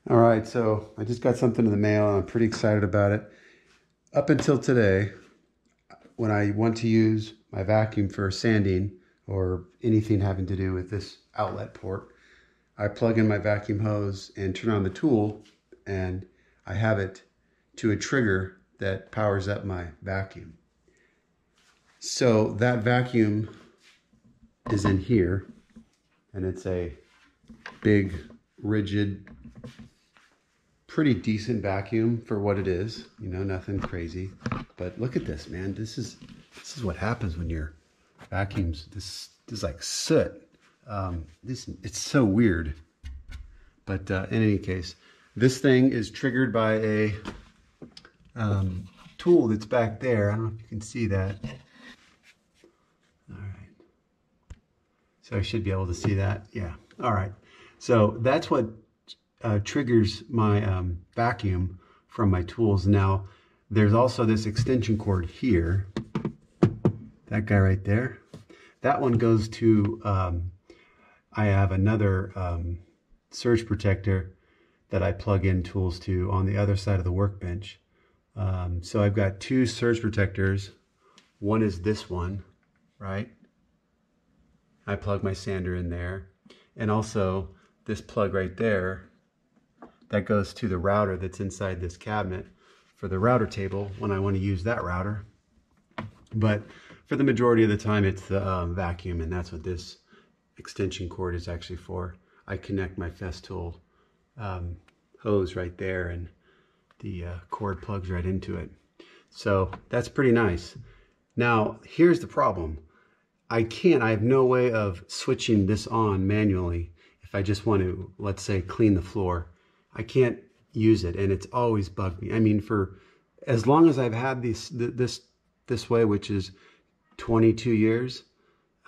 All right, so I just got something in the mail and I'm pretty excited about it. Up until today, when I want to use my vacuum for sanding or anything having to do with this outlet port, I plug in my vacuum hose and turn on the tool, and I have it to a trigger that powers up my vacuum. So that vacuum is in here, and it's a big, rigid, pretty decent vacuum for what it is. You know, nothing crazy. But look at this, man. This is what happens when your vacuums. This is like soot. It's so weird. But in any case, this thing is triggered by a tool that's back there. I don't know if you can see that. All right. So I should be able to see that. Yeah. All right. So that's what triggers my vacuum from my tools. Now, there's also this extension cord here. That guy right there. That one goes to, I have another surge protector that I plug in tools to on the other side of the workbench. So I've got two surge protectors. One is this one, right? I plug my sander in there. And also this plug right there, that goes to the router that's inside this cabinet for the router table when I want to use that router. But for the majority of the time, it's the vacuum, and that's what this extension cord is actually for. I connect my Festool hose right there, and the cord plugs right into it. So that's pretty nice. Now, here's the problem. I have no way of switching this on manually if I just want to, let's say, clean the floor. I can't use it, and it's always bugged me. I mean, for as long as I've had this way, which is 22 years,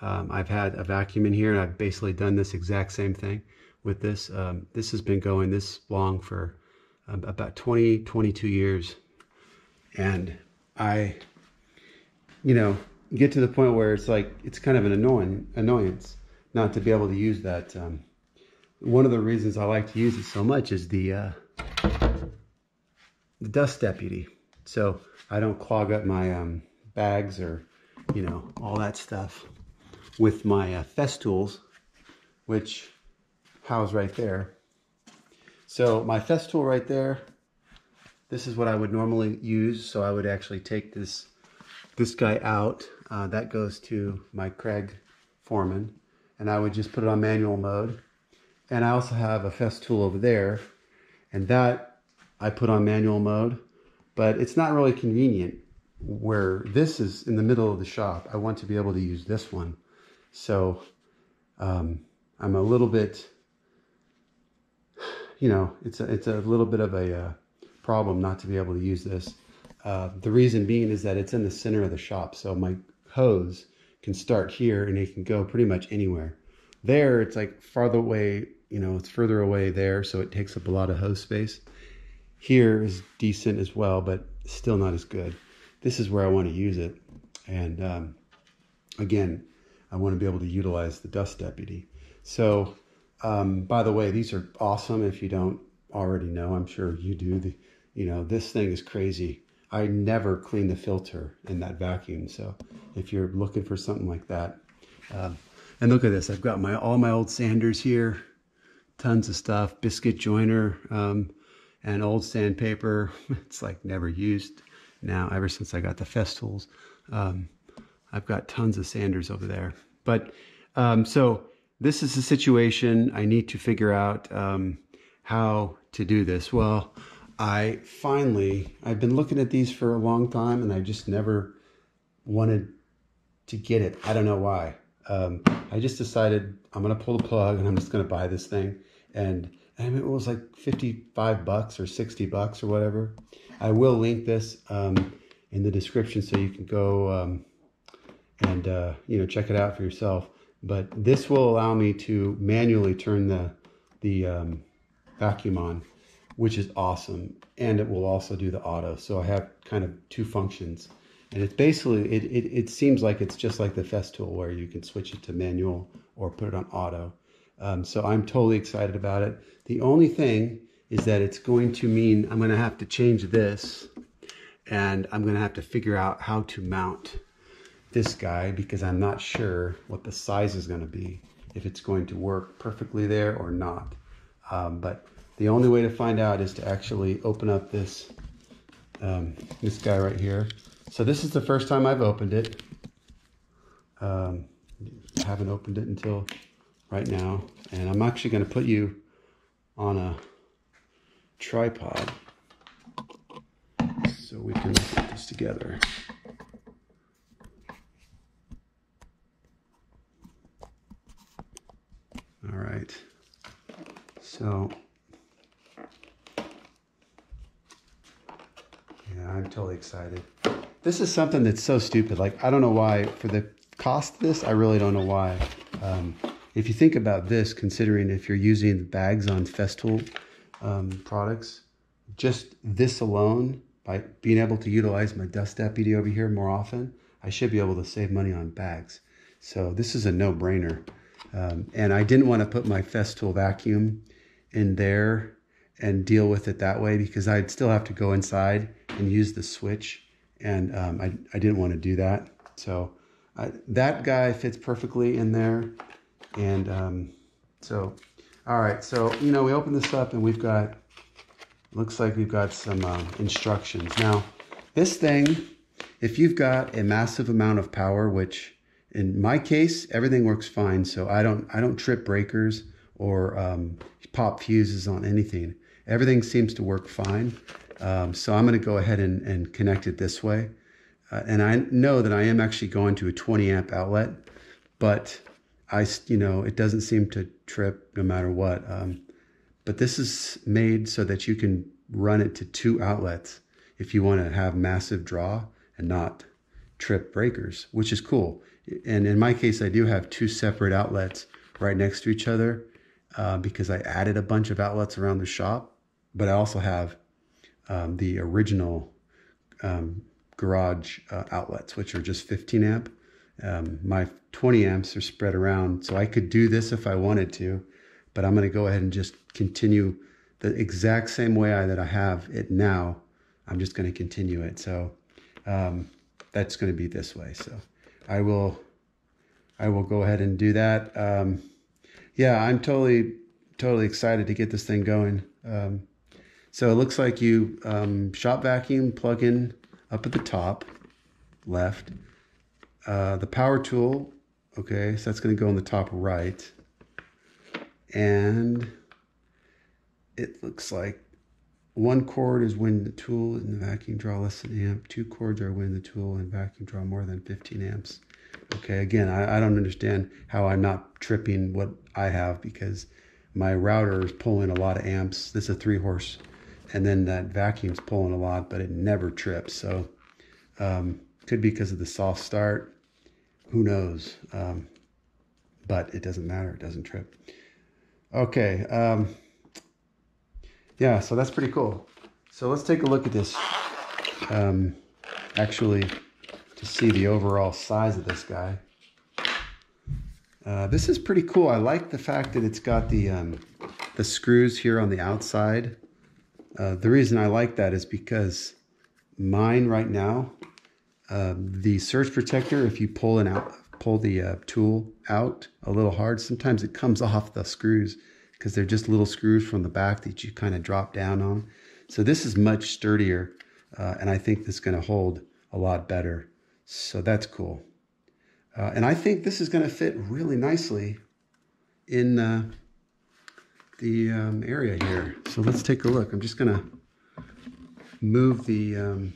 I've had a vacuum in here, and I've basically done this exact same thing with this. This has been going this long for about 22 years, and I, get to the point where it's like it's kind of an annoyance not to be able to use that. One of the reasons I like to use it so much is the dust deputy, so I don't clog up my bags or all that stuff with my Festools, which house right there. So my Festool right there, this is what I would normally use. So I would actually take this guy out. That goes to my Craig Foreman, and I would just put it on manual mode. And I also have a Festool over there, and that I put on manual mode, but it's not really convenient where this is in the middle of the shop. I want to be able to use this one. So I'm a little bit, it's a little bit of a problem not to be able to use this. The reason being is that it's in the center of the shop. So my hose can start here and it can go pretty much anywhere. There, it's like farther away, it's further away there, so it takes up a lot of hose space. Here is decent as well, but still not as good. This is where I want to use it. And again, I want to be able to utilize the dust deputy. So, by the way, these are awesome. If you don't already know, I'm sure you do. This thing is crazy. I never clean the filter in that vacuum. So if you're looking for something like that, and look at this, I've got all my old sanders here, tons of stuff, biscuit joiner, and old sandpaper. It's like never used now, ever since I got the Festools. I've got tons of sanders over there. But so this is the situation. I need to figure out how to do this. Well, I've been looking at these for a long time, and I just never wanted to get it. I don't know why. I just decided I'm going to pull the plug and I'm just going to buy this thing. And I mean, it was like $55 or $60 or whatever. I will link this in the description so you can go and check it out for yourself. But this will allow me to manually turn the vacuum on, which is awesome. And it will also do the auto. So I have kind of two functions. And it's basically, it seems like it's just like the Festool where you can switch it to manual or put it on auto. So I'm totally excited about it. The only thing is that it's going to mean I'm going to have to change this, and I'm going to have to figure out how to mount this guy because I'm not sure what the size is going to be, if it's going to work perfectly there or not. But the only way to find out is to actually open up this this guy right here. So this is the first time I've opened it. I haven't opened it until right now, and I'm actually going to put you on a tripod so we can put this together. All right, so yeah, I'm totally excited. This is something that's so stupid. Like, I don't know why, for the cost of this, I really don't know why. If you think about this, considering if you're using the bags on Festool products, just this alone, by being able to utilize my dust deputy over here more often, I should be able to save money on bags. So this is a no-brainer. And I didn't want to put my Festool vacuum in there and deal with it that way because I'd still have to go inside and use the switch. And I didn't want to do that. So that guy fits perfectly in there. And so, all right. So, you know, we open this up and we've got, looks like we've got some instructions. Now, this thing, if you've got a massive amount of power, which in my case, everything works fine. So I don't trip breakers or pop fuses on anything. Everything seems to work fine. So I'm going to go ahead and connect it this way. And I know that I am actually going to a 20 amp outlet, but it doesn't seem to trip no matter what. But this is made so that you can run it to 2 outlets if you want to have massive draw and not trip breakers, which is cool. And in my case, I do have 2 separate outlets right next to each other because I added a bunch of outlets around the shop, but I also have the original garage outlets, which are just 15 amp. My 20 amps are spread around, so I could do this if I wanted to, but I'm going to go ahead and just continue the exact same way that I have it now. I'm just going to continue it. So that's going to be this way. So I will go ahead and do that. Yeah, I'm totally excited to get this thing going. So it looks like you shop vacuum plug in up at the top left. The power tool, okay, so that's going to go in the top right. And it looks like 1 cord is when the tool and the vacuum draw less than an amp. 2 cords are when the tool and vacuum draw more than 15 amps. Okay, again, I don't understand how I'm not tripping what I have because my router is pulling a lot of amps. This is a 3-horse. And then that vacuum's pulling a lot, but it never trips. So could be because of the soft start. Who knows? But it doesn't matter. It doesn't trip. Okay. Yeah, so that's pretty cool. So let's take a look at this. Actually, to see the overall size of this guy. This is pretty cool. I like the fact that it's got the screws here on the outside. The reason I like that is because mine right now, the surge protector, if you pull the tool out a little hard, sometimes it comes off the screws because they're just little screws from the back that you kind of drop down on. So this is much sturdier, and I think this is going to hold a lot better. So that's cool. And I think this is going to fit really nicely in the area here. So let's take a look. I'm just going to move the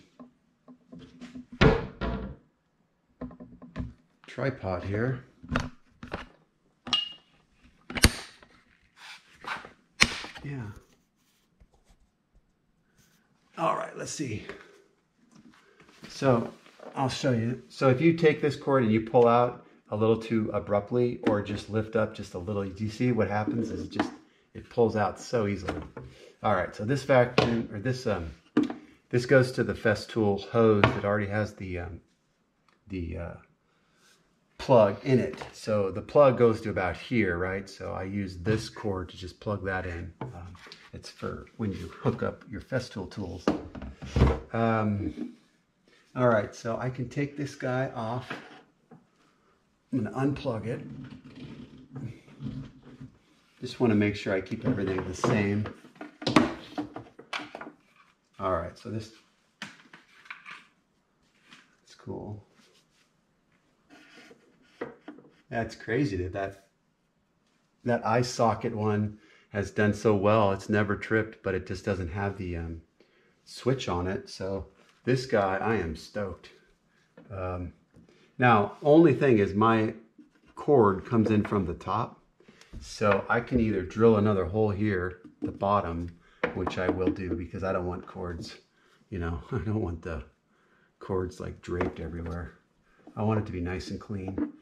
tripod here. Yeah. All right, let's see. So I'll show you. So if you take this cord and you pull out a little too abruptly or just lift up just a little, do you see what happens is it pulls out so easily. All right, so this vacuum, or this goes to the Festool hose that already has the plug in it. So the plug goes to about here, right? So I use this cord to just plug that in. It's for when you hook up your Festool tools. All right, so I can take this guy off. I'm gonna unplug it. Just want to make sure I keep everything the same. All right, so that's cool. That's crazy that eye socket one has done so well. It's never tripped, but it just doesn't have the switch on it. So this guy, I am stoked. Now, only thing is my cord comes in from the top. So I can either drill another hole here at the bottom, which I will do because I don't want cords, you know, I don't want the cords like draped everywhere. I want it to be nice and clean.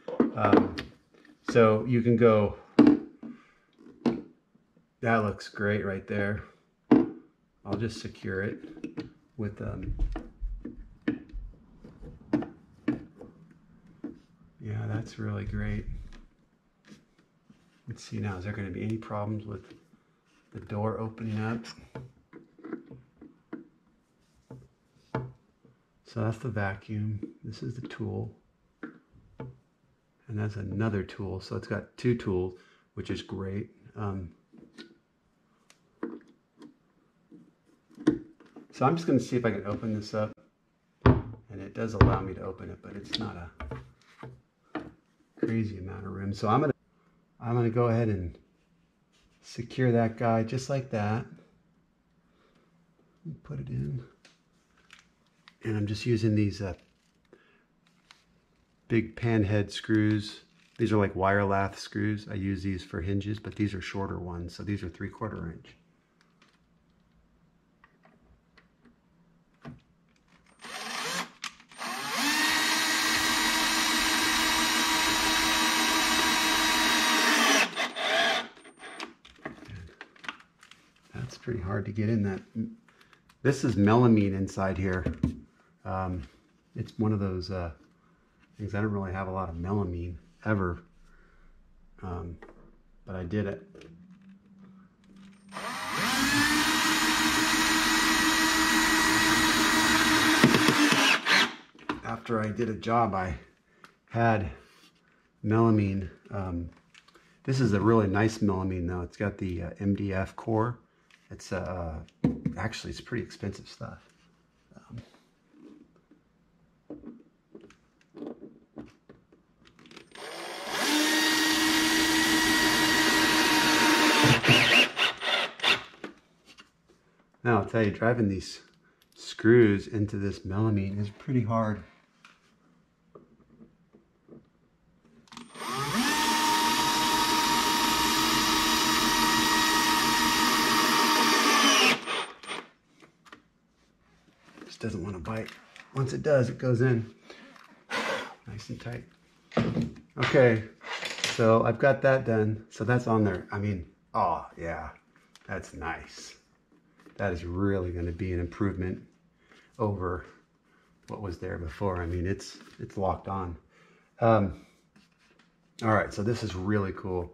So you can go, that looks great right there. I'll just secure it with, yeah, that's really great. Let's see now, is there going to be any problems with the door opening up? So that's the vacuum. This is the tool. And that's another tool. So it's got two tools, which is great. So I'm just going to see if I can open this up. And it does allow me to open it, but it's not a crazy amount of room. So I'm going to go ahead and secure that guy just like that. Put it in. And I'm just using these big pan head screws. These are like wire lath screws. I use these for hinges, but these are shorter ones. So these are 3/4 inch. That's pretty hard to get in that. This is melamine inside here. It's one of those things. I don't really have a lot of melamine ever, but I did it. After I did a job, I had melamine. This is a really nice melamine though. It's got the MDF core. It's actually it's pretty expensive stuff. Now I'll tell you, driving these screws into this melamine is pretty hard. Just doesn't want to bite. Once it does, it goes in nice and tight. Okay, so I've got that done. So that's on there. I mean, oh yeah, that's nice. That is really going to be an improvement over what was there before. I mean, it's locked on. All right, so this is really cool.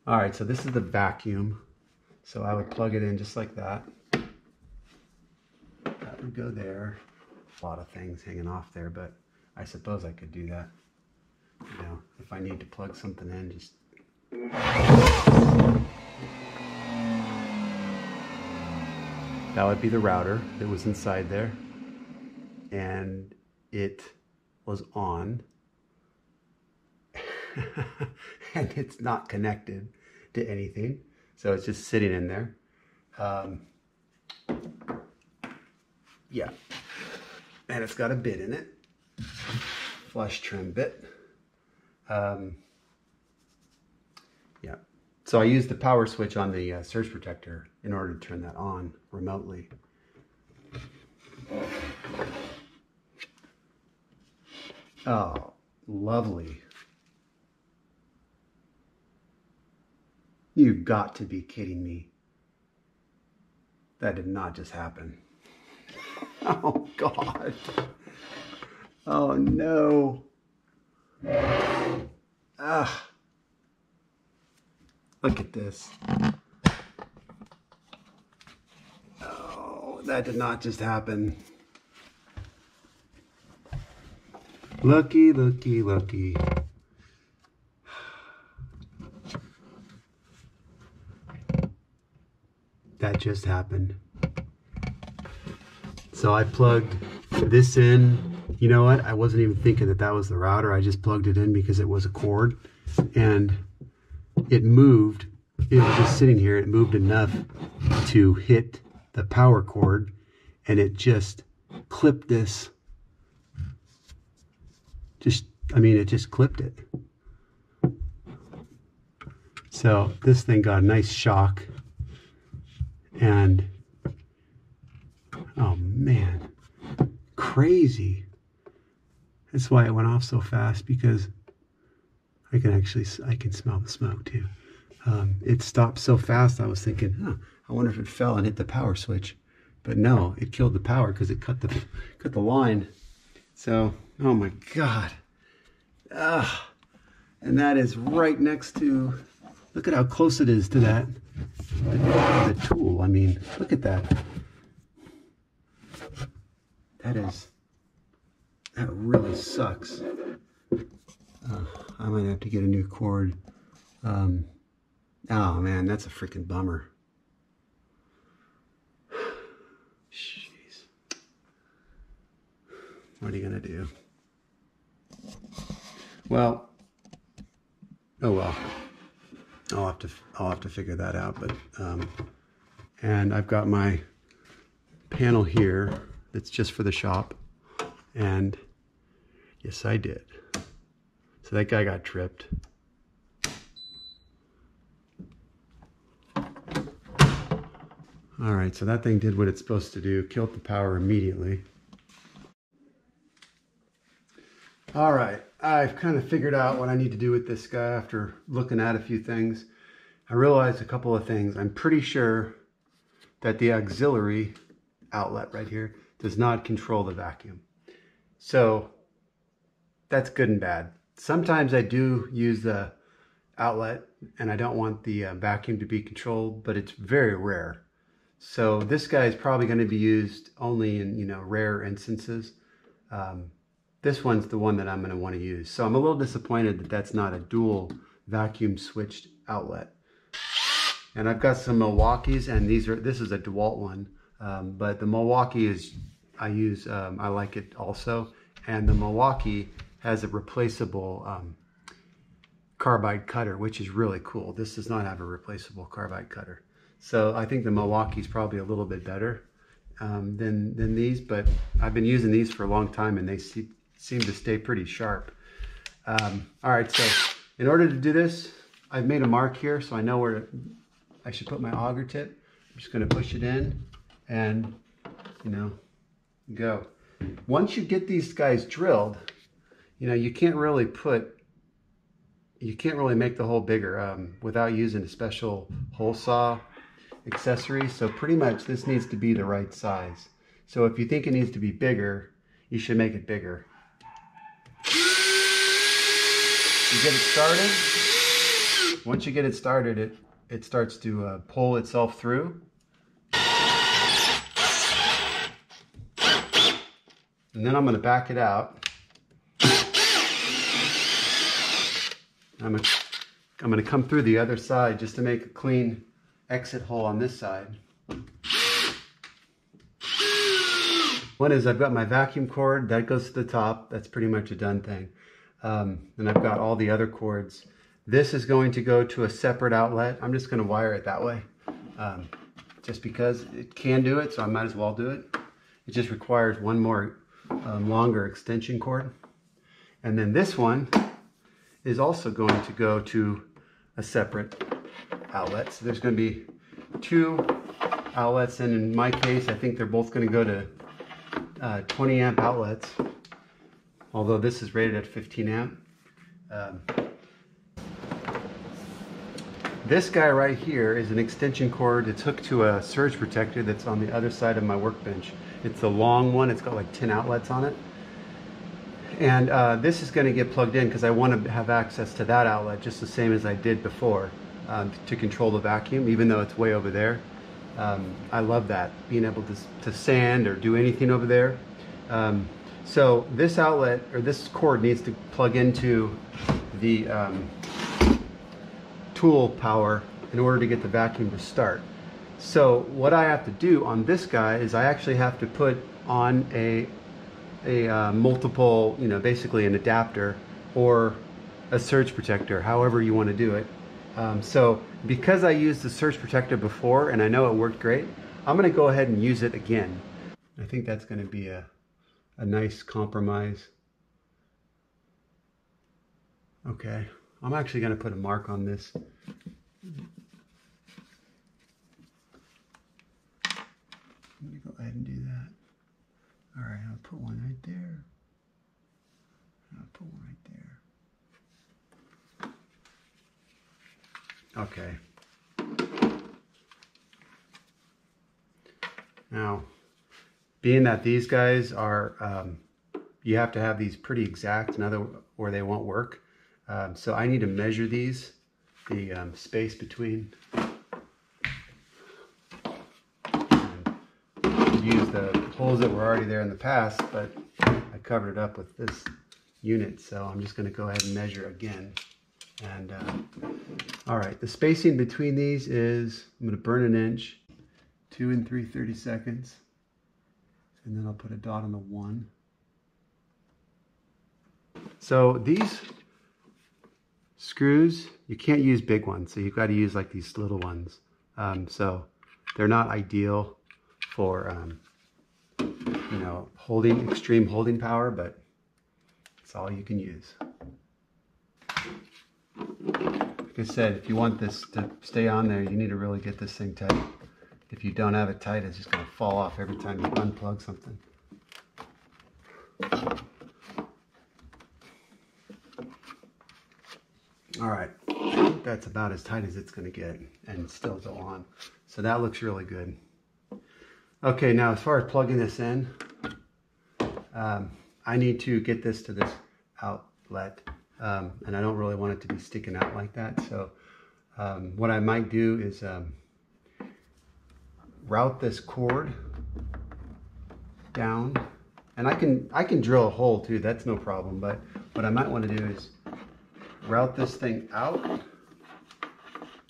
All right, so this is the vacuum. So I would plug it in just like that. That would go there. A lot of things hanging off there, but I suppose I could do that. You know, if I need to plug something in, just... That would be the router that was inside there. And it was on. And it's not connected to anything. So it's just sitting in there. Yeah. And it's got a bit in it. Flush trim bit. Yeah. So I used the power switch on the surge protector in order to turn that on remotely. Oh, lovely. You've got to be kidding me. That did not just happen. Oh, God. Oh, no. Ah, look at this. Oh, that did not just happen. Lucky, lucky, lucky. That just happened. So I plugged this in. You know what? I wasn't even thinking that that was the router. I just plugged it in because it was a cord, and it moved. It was just sitting here. It moved enough to hit the power cord, and it just clipped this. It just clipped it. So this thing got a nice shock, and oh man, crazy. That's why it went off so fast, because I can smell the smoke too. It stopped so fast, I was thinking, I wonder if it fell and hit the power switch. But no, it killed the power because it cut the line. So, oh my God. And that is right next to, look at how close it is to the tool. I mean, look at that. That really sucks. I might have to get a new cord. Oh man, that's a freaking bummer. Jeez. What are you gonna do? Well, oh well. I'll have to figure that out. But and I've got my panel here that's just for the shop, and yes, I did. So that guy got tripped. All right, so that thing did what it's supposed to do, killed the power immediately. All right, I've kind of figured out what I need to do with this guy after looking at a few things. I realized a couple of things. I'm pretty sure that the auxiliary outlet right here does not control the vacuum. So that's good and bad. Sometimes I do use the outlet and I don't want the vacuum to be controlled, but it's very rare. So this guy is probably going to be used only in, rare instances. This one's the one that I'm going to want to use. So I'm a little disappointed that that's not a dual vacuum switched outlet. And I've got some Milwaukees, and this is a DeWalt one. But the Milwaukee I like it also. And the Milwaukee has a replaceable carbide cutter, which is really cool. This does not have a replaceable carbide cutter. So I think the Milwaukee is probably a little bit better than these, but I've been using these for a long time and they seem to stay pretty sharp. All right, so in order to do this, I've made a mark here so I know where I should put my auger tip. I'm just going to push it in and, go. Once you get these guys drilled, you can't really make the hole bigger without using a special hole saw accessory. So pretty much this needs to be the right size. So if you think it needs to be bigger, you should make it bigger. You get it started. Once you get it started, it starts to pull itself through. And then I'm going to back it out. I'm going to come through the other side just to make a clean exit hole on this side. One is I've got my vacuum cord that goes to the top. That's pretty much a done thing. And I've got all the other cords. This is going to go to a separate outlet. I'm just going to wire it that way, just because it can do it, so I might as well do it. It just requires one more longer extension cord. And then this one is also going to go to a separate outlet. So there's going to be two outlets, and in my case, I think they're both going to go to 20 amp outlets, although this is rated at 15 amp. This guy right here is an extension cord. It's hooked to a surge protector that's on the other side of my workbench. It's a long one. It's got like 10 outlets on it. And this is going to get plugged in because I want to have access to that outlet just the same as I did before to control the vacuum, even though it's way over there. I love that, being able to sand or do anything over there. So this outlet, or this cord, needs to plug into the tool power in order to get the vacuum to start. So what I have to do on this guy is I actually have to put on a multiple, you know, basically an adapter or a surge protector, however you want to do it. So because I used the surge protector before and I know it worked great, I'm going to go ahead and use it again. I think that's going to be a nice compromise. Okay, I'm actually going to put a mark on this. Let me go ahead and do that. All right, I'll put one right there. I'll put one right there. Okay. Now, being that these guys are, you have to have these pretty exact, or they won't work. So I need to measure these, the space between. Use the holes that were already there in the past, but I covered it up with this unit, so I'm just going to go ahead and measure again. And all right, the spacing between these is, I'm going to burn 1 inch, 2 3/32, and then I'll put a dot on the 1. So these screws, you can't use big ones, so you've got to use like these little ones. So they're not ideal for you know, extreme holding power, but it's all you can use. Like I said, if you want this to stay on there, you need to really get this thing tight. If you don't have it tight, it's just going to fall off every time you unplug something. All right, I think that's about as tight as it's going to get and still go on. So that looks really good. Okay, now as far as plugging this in, I need to get this to this outlet, and I don't really want it to be sticking out like that. So what I might do is route this cord down, and I can drill a hole too, that's no problem, but what I might want to do is route this thing out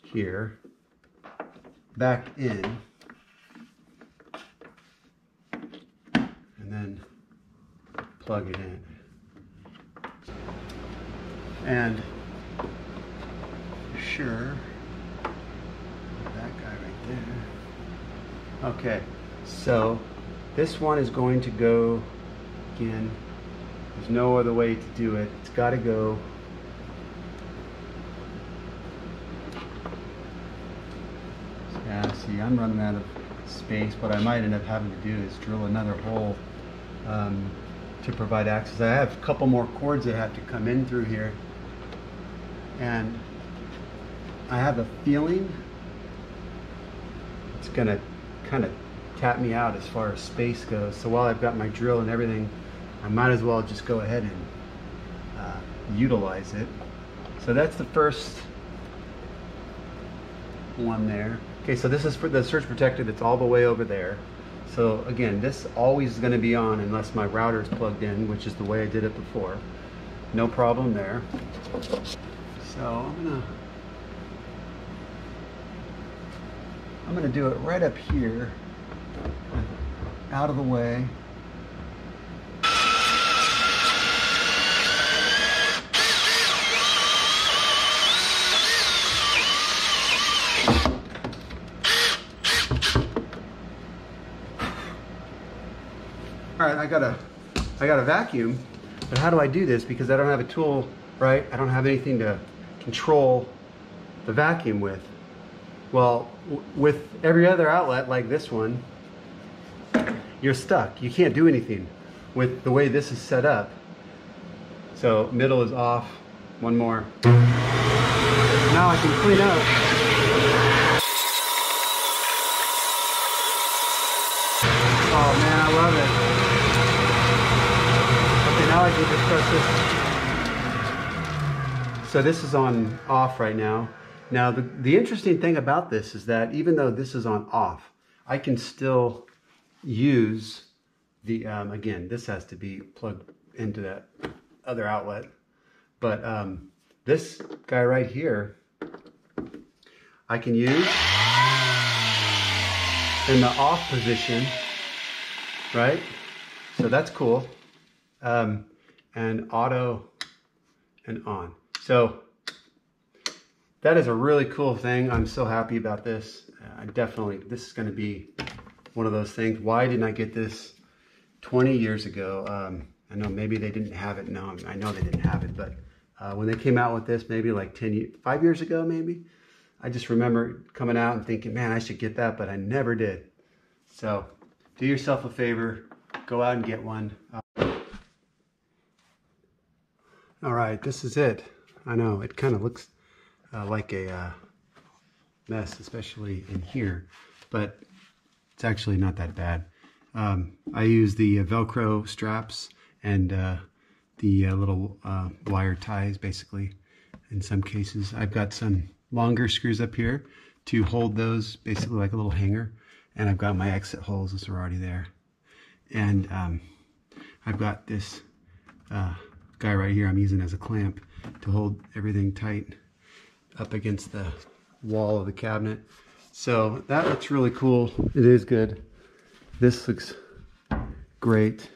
here, back in, and then plug it in. And sure, that guy right there. Okay, so this one is going to go, again, there's no other way to do it. It's got to go see, I'm running out of space. What I might end up having to do is drill another hole to provide access. I have a couple more cords that have to come in through here, and I have a feeling it's gonna kind of tap me out as far as space goes. So while I've got my drill and everything, I might as well just go ahead and utilize it. So that's the first one there. Okay, so this is for the surge protector that's all the way over there. So again, this always is going to be on unless my router is plugged in, which is the way I did it before. No problem there. So I'm gonna do it right up here, out of the way. All right, I got a vacuum, but how do I do this? Because I don't have a tool, right? I don't have anything to control the vacuum with. Well, with every other outlet like this one, you're stuck. You can't do anything with the way this is set up. So middle is off. One more. Now I can clean up. Oh man, I love it. Now I can just start So this is on off right now. Now the interesting thing about this is that even though this is on off, I can still use the, again, this has to be plugged into that other outlet. But this guy right here, I can use in the off position, right? So that's cool. And auto and on. So that is a really cool thing. I'm so happy about this. This is going to be one of those things. Why didn't I get this 20 years ago? I know maybe they didn't have it. No, I know they didn't have it, but when they came out with this, maybe like 5 years ago, maybe, I just remember coming out and thinking, man, I should get that, but I never did. So do yourself a favor, go out and get one. All right, this is it. I know it kind of looks like a mess, especially in here, but it's actually not that bad. I use the Velcro straps and the little wire ties, basically. In some cases, I've got some longer screws up here to hold those, basically like a little hanger. And I've got my exit holes, those are already there. And I've got this guy right here I'm using as a clamp to hold everything tight up against the wall of the cabinet. So that looks really cool. It is good. This looks great.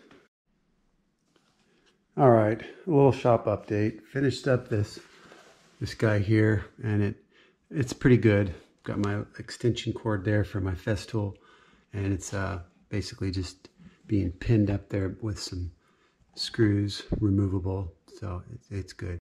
All right, a little shop update. Finished up this guy here, and it's pretty good. Got my extension cord there for my Festool, and it's basically just being pinned up there with some screws, removable. So it's good.